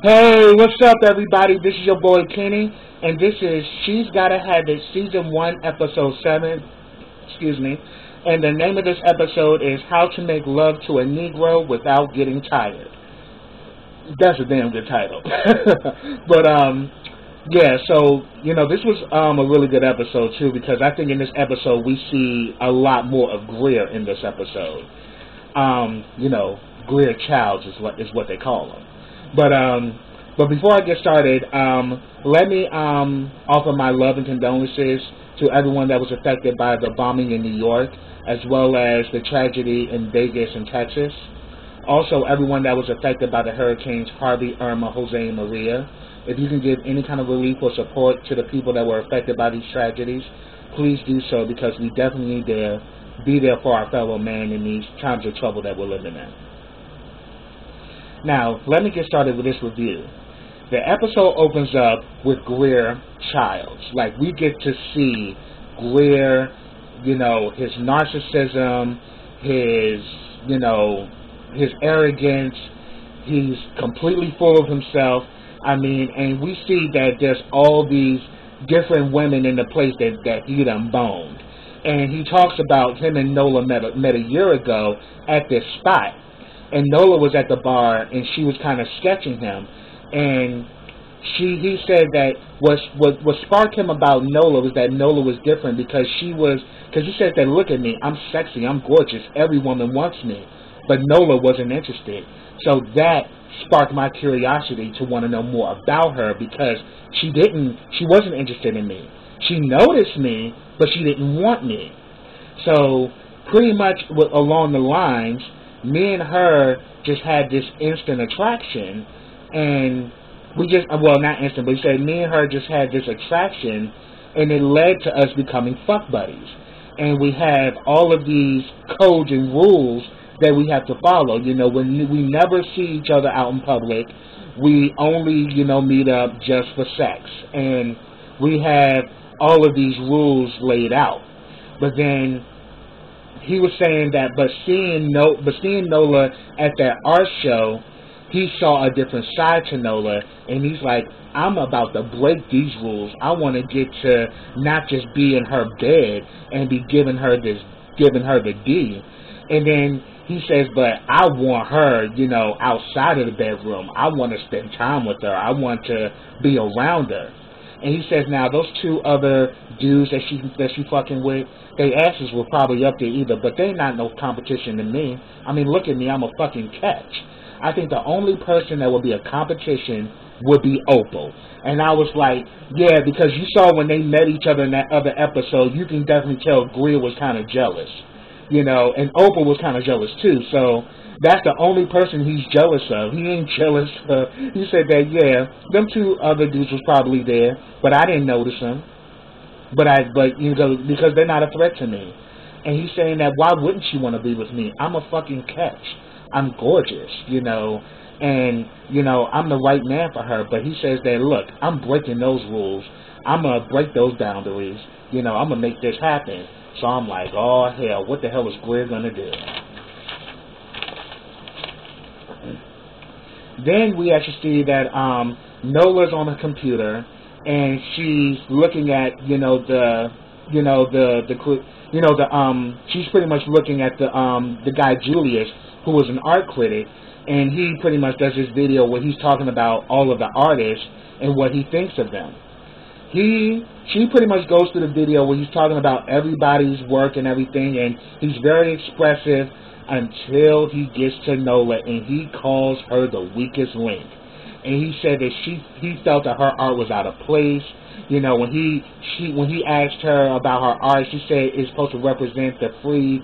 Hey, what's up, everybody? This is your boy Kenny, and this is She's Gotta Have It, Season 1, Episode 7. Excuse me. And the name of this episode is How to Make Love to a Negro Without Getting Tired. That's a damn good title. But, yeah, so, this was a really good episode, too, because I think in this episode we see a lot more of Greer in this episode. Greer Childs is what they call him. But before I get started, let me offer my love and condolences to everyone that was affected by the bombing in New York, as well as the tragedy in Vegas and Texas. Also, everyone that was affected by the hurricanes Harvey, Irma, Jose, and Maria. If you can give any kind of relief or support to the people that were affected by these tragedies, please do so, because we definitely need to be there for our fellow man in these times of trouble that we're living in. Now, let me get started with this review. The episode opens up with Greer Childs. Like, we get to see Greer, his narcissism, his arrogance. He's completely full of himself. And we see that there's all these different women in the place that he done boned. And he talks about him and Nola met a year ago at this spot. And Nola was at the bar, and she was kind of sketching him. And he said that what sparked him about Nola was that Nola was different because he said that, look at me, I'm sexy, I'm gorgeous, every woman wants me. But Nola wasn't interested. So that sparked my curiosity to want to know more about her, because she wasn't interested in me. She noticed me, but she didn't want me. So pretty much along the lines, me and her just had this instant attraction, and not instant, but he said me and her just had this attraction, and it led to us becoming fuck buddies. And we have all of these codes and rules that we have to follow. When we never see each other out in public, we only, meet up just for sex. And we have all of these rules laid out. But then he was saying that, but seeing Nola at that art show, he saw a different side to Nola, and he's like, I'm about to break these rules. I want to get to not just be in her bed and be giving her the D. And then he says, but I want her, outside of the bedroom. I want to spend time with her. I want to be around her. And he says, now those two other dudes that she fucking with, their asses were probably up there either, but they not no competition to me. Look at me, I'm a fucking catch. I think the only person that would be a competition would be Opal. And I was like, yeah, because you saw when they met each other in that other episode, you can definitely tell Greer was kind of jealous. And Opal was kind of jealous too. So that's the only person he's jealous of. He ain't jealous of. He said that, yeah, them two other dudes was probably there, but I didn't notice them. Because they're not a threat to me. And he's saying that, why wouldn't she want to be with me? I'm a fucking catch. I'm gorgeous, and, I'm the right man for her. But he says that, look, I'm breaking those rules. I'm going to break those boundaries. I'm going to make this happen. So I'm like, oh, hell, what the hell is Greer going to do? Then we actually see that Nola's on the computer, and she's looking at, she's pretty much looking at the guy Julius, who was an art critic, and he pretty much does this video where he's talking about all of the artists and what he thinks of them. She pretty much goes through the video where he's talking about everybody's work and everything, and he's very expressive until he gets to Nola, and he calls her the weakest link. And he said that he felt that her art was out of place. When he asked her about her art, she said it's supposed to represent the free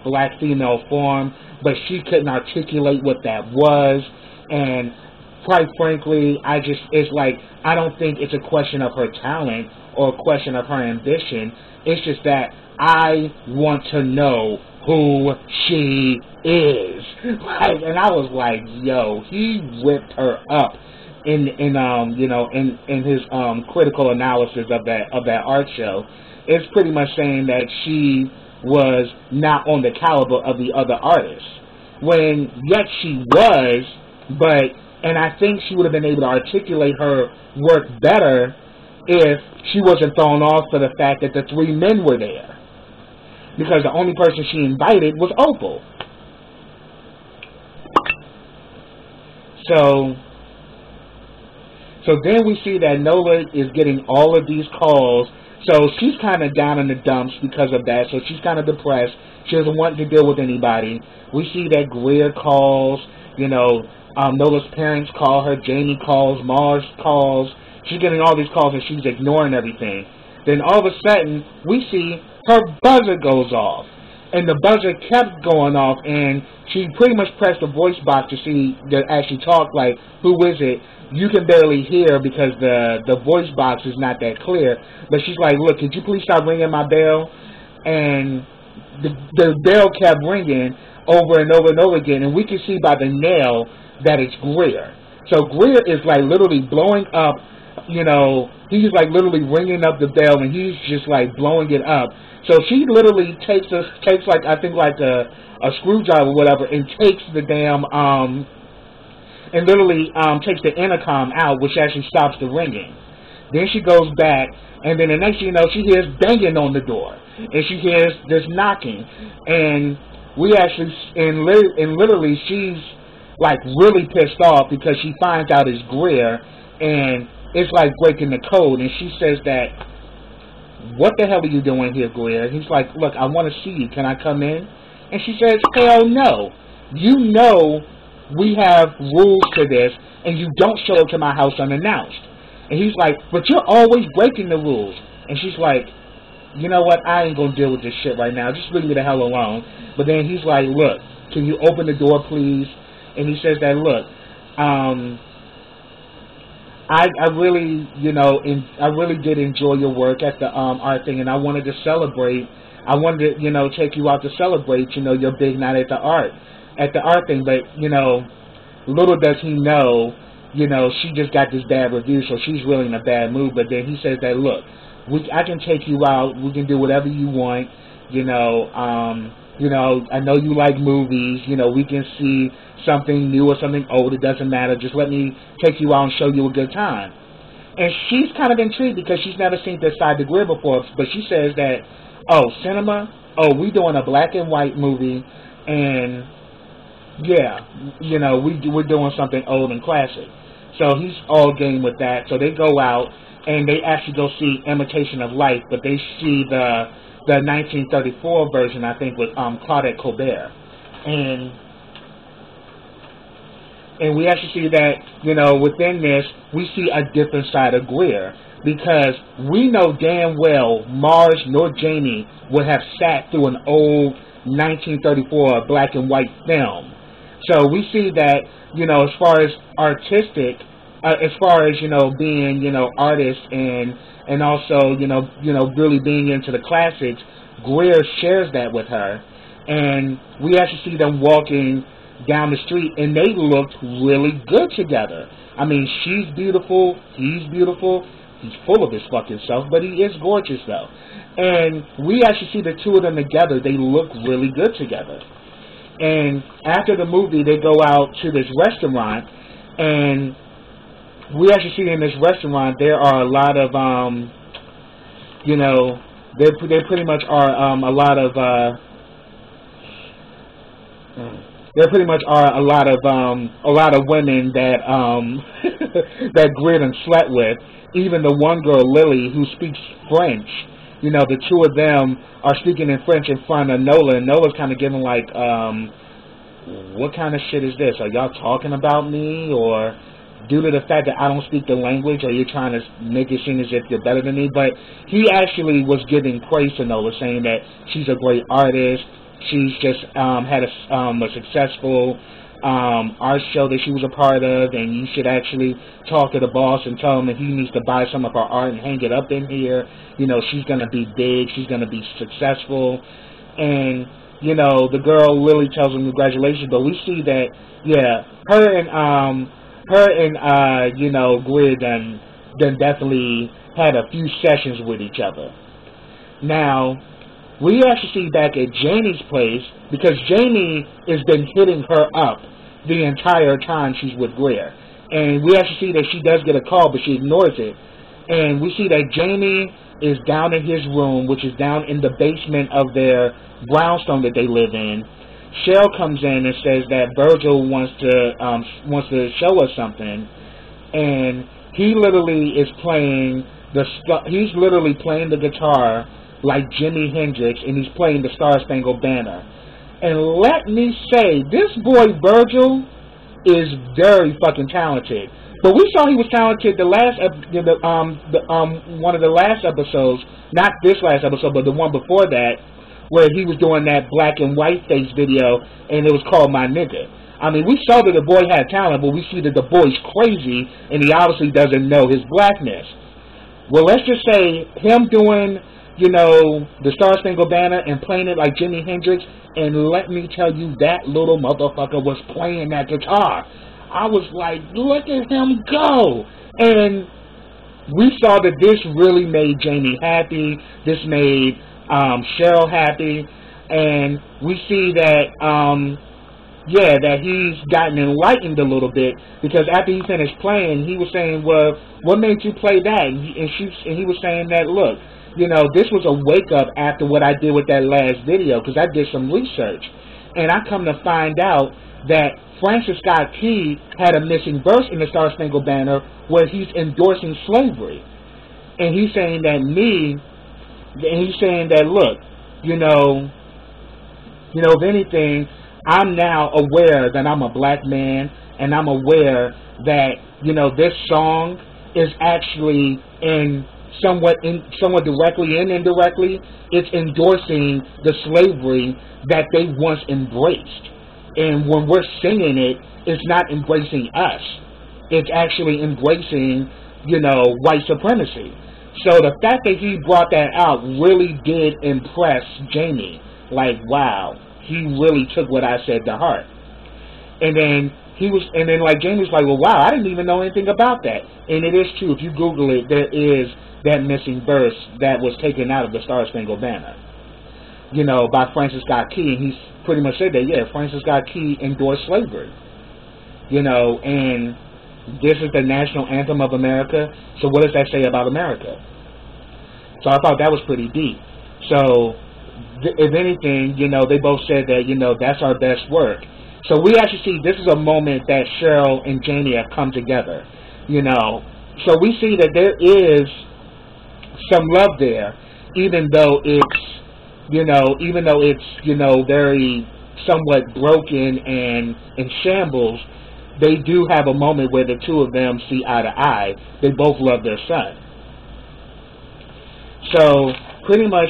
black female form, but she couldn't articulate what that was. And quite frankly, it's like, I don't think it's a question of her talent or a question of her ambition. It's just that I want to know who she is. And I was like, yo, he whipped her up in his critical analysis of that art show. It's pretty much saying that she was not on the caliber of the other artists. When, yet she was, but And I think she would have been able to articulate her work better if she wasn't thrown off for the fact that the 3 men were there. Because the only person she invited was Opal. So then we see that Nola is getting all of these calls. So she's kind of down in the dumps because of that. So she's kind of depressed. She doesn't want to deal with anybody. We see that Greer calls. Nola's parents call her. Jamie calls. Mars calls. She's getting all these calls and she's ignoring everything. Then all of a sudden, we see her buzzer goes off. And the buzzer kept going off, and she pretty much pressed the voice box to actually talk, like, who is it? You can barely hear because the voice box is not that clear. But she's like, look, could you please stop ringing my bell? And the bell kept ringing over and over and over again, and we can see by the nail that it's Greer. So Greer is like literally blowing up, he's like literally ringing up the bell, and he's just like blowing it up. So she literally takes like, I think like a screwdriver or whatever, and takes the damn, and literally takes the intercom out, which actually stops the ringing. Then she goes back, and then the next thing you know, she hears banging on the door, and she hears this knocking, and literally she's like really pissed off because she finds out it's Greer, and it's like breaking the code, and she says that, what the hell are you doing here, Greer? He's like, look, I want to see you. Can I come in? And she says, hell no. You know we have rules to this, and you don't show up to my house unannounced. And he's like, but you're always breaking the rules. And she's like, you know what? I ain't going to deal with this shit right now. Just leave me the hell alone. But then he's like, look, can you open the door, please? And he says that, look, I really, I really did enjoy your work at the art thing, and I wanted to celebrate. I wanted to, take you out to celebrate, your big night at the art thing. But, little does he know, she just got this bad review, so she's really in a bad mood. But then he says that, look, I can take you out. We can do whatever you want. I know you like movies. We can see something new or something old. It doesn't matter. Just let me take you out and show you a good time. And she's kind of intrigued because she's never seen this side of Greer before. But she says that, oh, cinema? Oh, we doing a black and white movie, and yeah, we're doing something old and classic. So he's all game with that. So they go out and they actually go see Imitation of Life, but they see the 1934 version, I think, with Claudette Colbert. And we actually see that, within this, we see a different side of Greer, because we know damn well Mars nor Jamie would have sat through an old 1934 black and white film. So we see that, as far as artistic, as far as, being, artists and also, really being into the classics, Greer shares that with her. And we actually see them walking down the street, and they looked really good together. I mean, she's beautiful, he's beautiful, he's full of his fucking self, but he is gorgeous though. And we actually see the two of them together. They look really good together. And after the movie, they go out to this restaurant, and we actually see in this restaurant there are a lot of there pretty much are a lot of there pretty much are a lot of women that that Greer done slept with. Even the one girl, Lily, who speaks French. The two of them are speaking in French in front of Nola, and Nola's kind of giving like, what kind of shit is this? Are y'all talking about me? Or due to the fact that I don't speak the language, are you trying to make it seem as if you're better than me? But he actually was giving praise to Nola, saying that she's a great artist. She's just had a successful art show that she was a part of, and you should actually talk to the boss and tell him that he needs to buy some of her art and hang it up in here. She's going to be big. She's going to be successful. And, the girl Lily tells him congratulations, but we see that, yeah, her and Greer done definitely had a few sessions with each other. Now, we actually see back at Jamie's place, because Jamie has been hitting her up the entire time she's with Greer. And we actually see that she does get a call, but she ignores it. And we see that Jamie is down in his room, which is down in the basement of their brownstone that they live in. Cheryl comes in and says that Virgil wants to show us something, and he literally is playing he's literally playing the guitar like Jimi Hendrix, and he's playing the Star Spangled Banner. And let me say, this boy Virgil is very fucking talented. But we saw he was talented the last one of the last episodes, not this last episode, but the one before that, where he was doing that black and white face video, and it was called My Nigga. I mean, we saw that the boy had talent, but we see that the boy's crazy, and he obviously doesn't know his blackness. Well, let's just say him doing, the Star Spangled Banner and playing it like Jimi Hendrix, and let me tell you, that little motherfucker was playing that guitar. I was like, look at him go! And we saw that this really made Jamie happy. This made Cheryl happy, and we see that that he's gotten enlightened a little bit, because after he finished playing, he was saying, well, what made you play that? And he was saying that, look, this was a wake up after what I did with that last video, because I did some research, and I come to find out that Francis Scott Key had a missing verse in the Star Spangled Banner where he's endorsing slavery, and he's saying that look, if anything, I'm now aware that I'm a black man, and I'm aware that, this song is actually somewhat directly and indirectly, it's endorsing the slavery that they once embraced. And when we're singing it, it's not embracing us. It's actually embracing, white supremacy. So the fact that he brought that out really did impress Jamie. Like, wow, he really took what I said to heart. And then Jamie's like, well, wow, I didn't even know anything about that. And it is true. If you Google it, there is that missing verse that was taken out of the Star Spangled Banner, by Francis Scott Key. And he pretty much said that, yeah, Francis Scott Key endorsed slavery. And this is the national anthem of America. So what does that say about America? So I thought that was pretty deep. So if anything, they both said that, that's our best work. So we actually see this is a moment that Cheryl and Jamie have come together. So we see that there is some love there, even though it's very somewhat broken and in shambles. They do have a moment where the two of them see eye to eye. They both love their son. So pretty much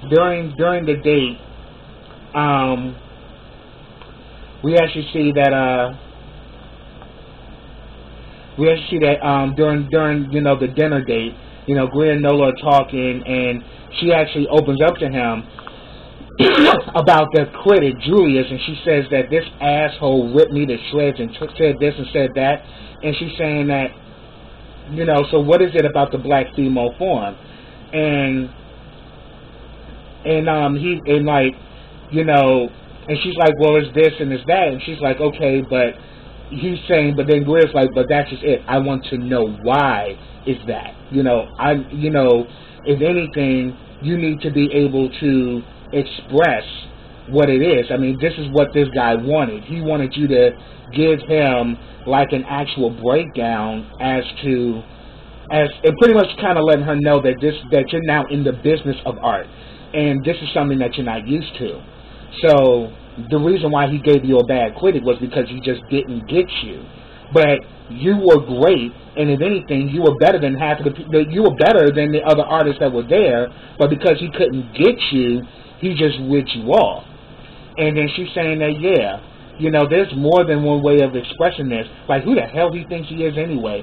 during the date, we actually see that during the dinner date, Greer and Nola are talking, and she actually opens up to him about the critic Julius, and she says that this asshole ripped me to shreds and said this and said that, and she's saying that, so what is it about the black female form? And she's like, well, it's this and it's that, and she's like, okay, but he's saying, but then Greer's like, but that's just it. I want to know why is that. If anything, you need to be able to express what it is. I mean, this is what this guy wanted. He wanted you to give him like an actual breakdown and pretty much kind of letting her know that you're now in the business of art, and this is something that you're not used to. So the reason why he gave you a bad critic was because he just didn't get you. But you were great, and if anything, you were better than you were better than the other artists that were there. But because he couldn't get you, he just ripped you off. And then she's saying that, yeah, there's more than one way of expressing this. Like, who the hell he thinks he is anyway?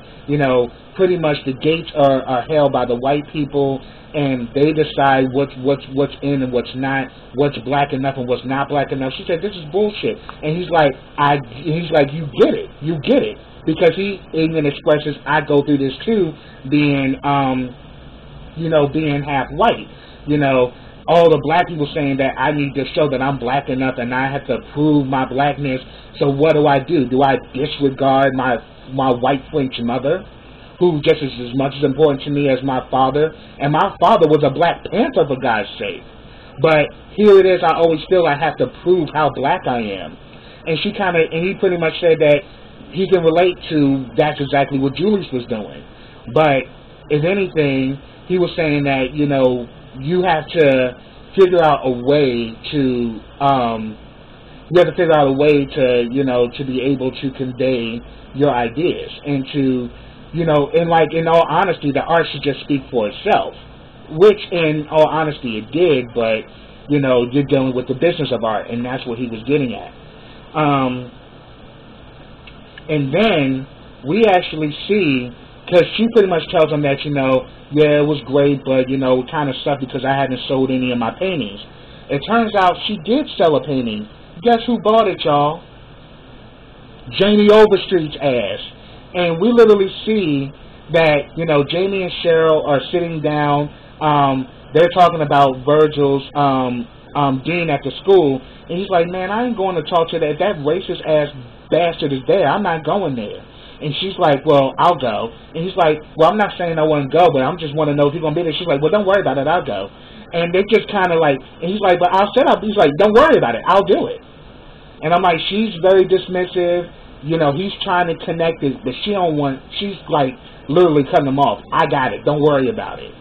Pretty much the gates are held by the white people, and they decide what's in and what's not, what's black enough and what's not black enough. She said, this is bullshit. And he's like, you get it, because he even expresses, I go through this too, being half white, all the black people saying that I need to show that I'm black enough and I have to prove my blackness. So what do? Do I disregard my white French mother, who just is as much as important to me as my father? And my father was a Black Panther, for God's sake. But here it is, I always feel I have to prove how black I am. And he pretty much said that he can relate to that's exactly what Julius was doing. But if anything, he was saying that, you have to figure out a way to, to be able to convey your ideas and to, in all honesty, the art should just speak for itself, which in all honesty it did, but, you're dealing with the business of art, and that's what he was getting at. And then we actually see, because she pretty much tells him that, yeah, it was great, but, it kind of sucked because I hadn't sold any of my paintings. It turns out she did sell a painting. Guess who bought it, y'all? Jamie Overstreet's ass. And we literally see that, Jamie and Cheryl are sitting down. They're talking about Virgil's dean at the school. And he's like, man, I ain't going to talk to that. If that racist ass bastard is there, I'm not going there. And she's like, well, I'll go. And he's like, well, I'm not saying I wouldn't go, but I just want to know if you're going to be there. She's like, well, don't worry about it. I'll go. And they just kind of like, and he's like, but I'll set up. He's like, don't worry about it. I'll do it. And I'm like, she's very dismissive. He's trying to connect it, but she's like literally cutting him off. I got it. Don't worry about it.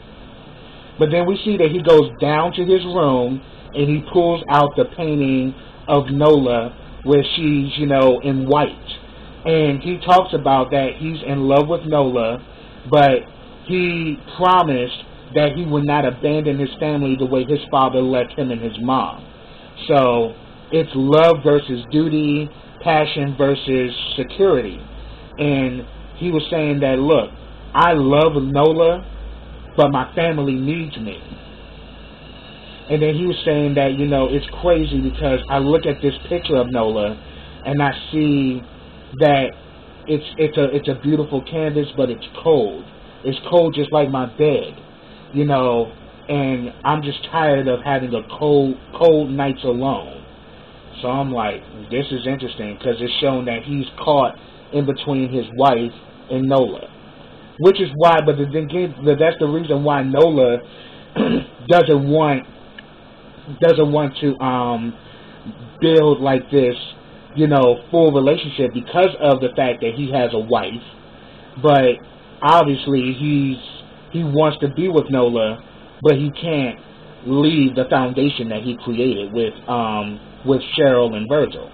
But then we see that he goes down to his room and he pulls out the painting of Nola where she's, in white. And he talks about that he's in love with Nola, but he promised that he would not abandon his family the way his father left him and his mom. So it's love versus duty, passion versus security. And he was saying that, look, I love Nola, but my family needs me. And then he was saying that, it's crazy because I look at this picture of Nola and I see that it's a beautiful canvas, but it's cold. It's cold just like my bed, and I'm just tired of having a cold nights alone. So I'm like, this is interesting because it's shown that he's caught in between his wife and Nola. Which is why, but that's the reason why Nola doesn't want to build like this, full relationship because of the fact that he has a wife. But obviously he wants to be with Nola, but he can't leave the foundation that he created with Cheryl and Virgil.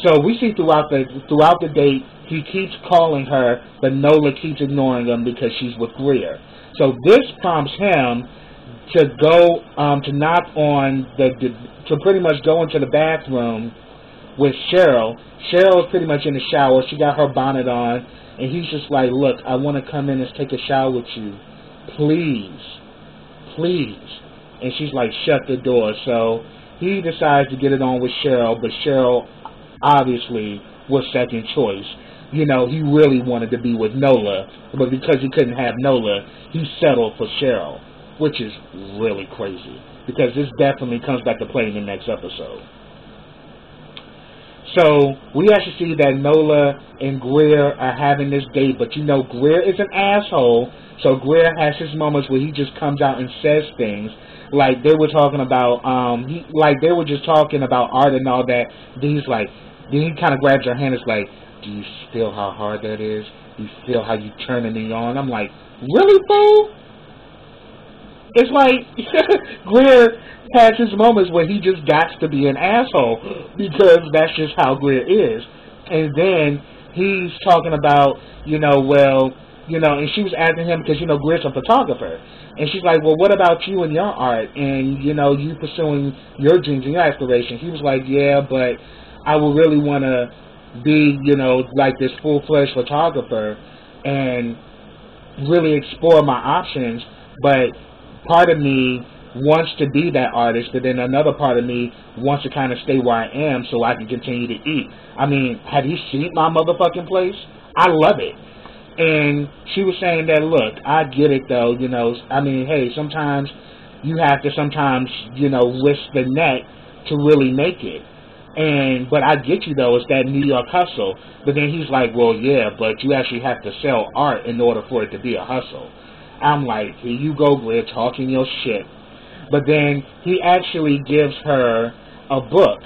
So we see throughout the date, he keeps calling her, but Nola keeps ignoring him because she's with Greer. So this prompts him to go to knock on to pretty much go into the bathroom with Cheryl. Cheryl's pretty much in the shower. She got her bonnet on, and he's just like, look, I want to come in and take a shower with you. Please. And she's like, shut the door. So he decides to get it on with Cheryl, but Cheryl obviously was second choice. He really wanted to be with Nola, but because he couldn't have Nola, he settled for Cheryl, which is really crazy, because this definitely comes back to play in the next episode. So we actually see that Nola and Greer are having this date, but Greer is an asshole, so Greer has his moments where he just comes out and says things, like they were talking about, they were just talking about art and all that. Then he kind of grabs her hand and is like, do you feel how hard that is? Do you feel how you turning me on? I'm like, really, fool? It's like Greer has his moments where he just got to be an asshole because that's just how Greer is. And then he's talking about, and she was asking him because, Greer's a photographer. And she's like, well, what about you and your art and, you pursuing your dreams and your aspirations? He was like, yeah, but I would really want to be, like this full-fledged photographer and really explore my options, but part of me wants to be that artist, but then another part of me wants to kind of stay where I am so I can continue to eat. I mean, have you seen my motherfucking place? I love it. And she was saying that, look, I get it though, hey, sometimes you have to sometimes, risk the neck to really make it. But I get you though, it's that New York hustle. But then he's like, well, yeah, but you actually have to sell art in order for it to be a hustle. I'm like, here you go, Greer, talking your shit. But then he actually gives her a book,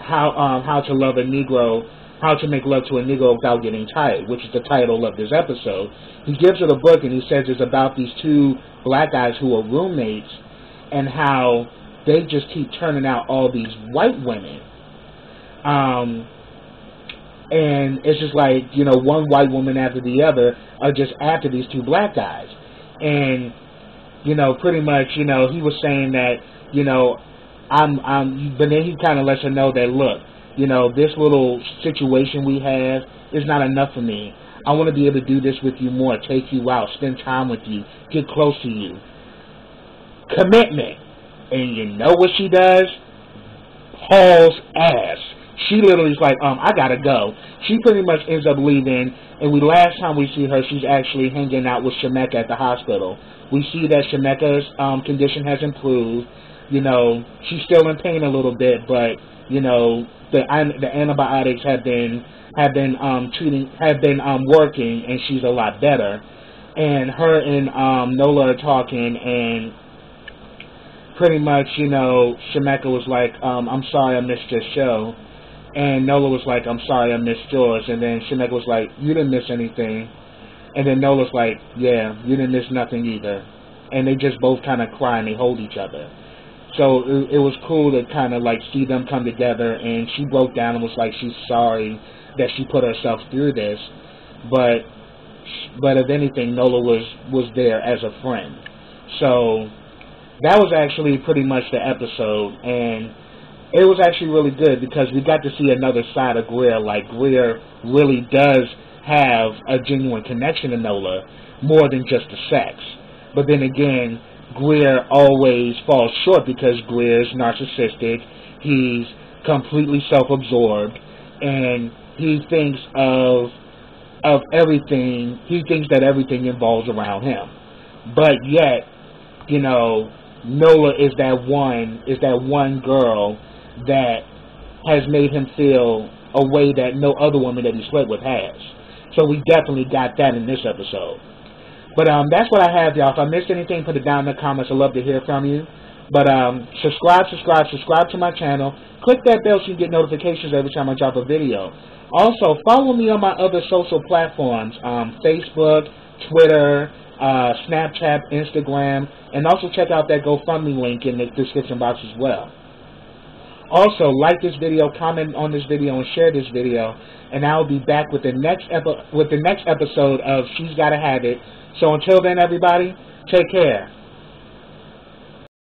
how to love a Negro, how to make love to a Negro without getting tired, which is the title of this episode. He gives her the book and he says it's about these two black guys who are roommates and how they just keep turning out all these white women. And it's just like, one white woman after the other are just after these two black guys. And, pretty much, he was saying that, but then he kind of lets her know that, look, this little situation we have is not enough for me. I want to be able to do this with you more, take you out, spend time with you, get close to you. Commitment. And you know what she does? Hauls ass. She literally is like, I gotta go. She pretty much ends up leaving, and last time we see her, she's actually hanging out with Shemeka at the hospital. We see that Shemeka's condition has improved. She's still in pain a little bit, but the antibiotics have been working, and she's a lot better. And her and Nola are talking, and pretty much, Shemeka was like, I'm sorry I missed your show. And Nola was like, I'm sorry I missed yours. And then Shemeka was like, you didn't miss anything. And then Nola's like, yeah, you didn't miss nothing either. And they just both kind of cry and they hold each other. So it was cool to kind of like see them come together. And she broke down and was like, she's sorry that she put herself through this. But if anything, Nola was there as a friend. So that was actually pretty much the episode, and it was actually really good because we got to see another side of Greer. Like, Greer really does have a genuine connection to Nola, more than just the sex. But then again, Greer always falls short because Greer's narcissistic, he's completely self-absorbed, and he thinks of everything, he thinks that everything involves around him. But yet, Nola is that one girl that has made him feel a way that no other woman that he slept with has. So we definitely got that in this episode. But that's what I have, y'all. If I missed anything, put it down in the comments. I'd love to hear from you. But subscribe to my channel. Click that bell so you get notifications every time I drop a video. Also, follow me on my other social platforms, Facebook, Twitter, Snapchat, Instagram, and also check out that GoFundMe link in the description box as well. Also, like this video, comment on this video, and share this video, and I will be back with the next episode of She's Gotta Have It. So until then, everybody, take care.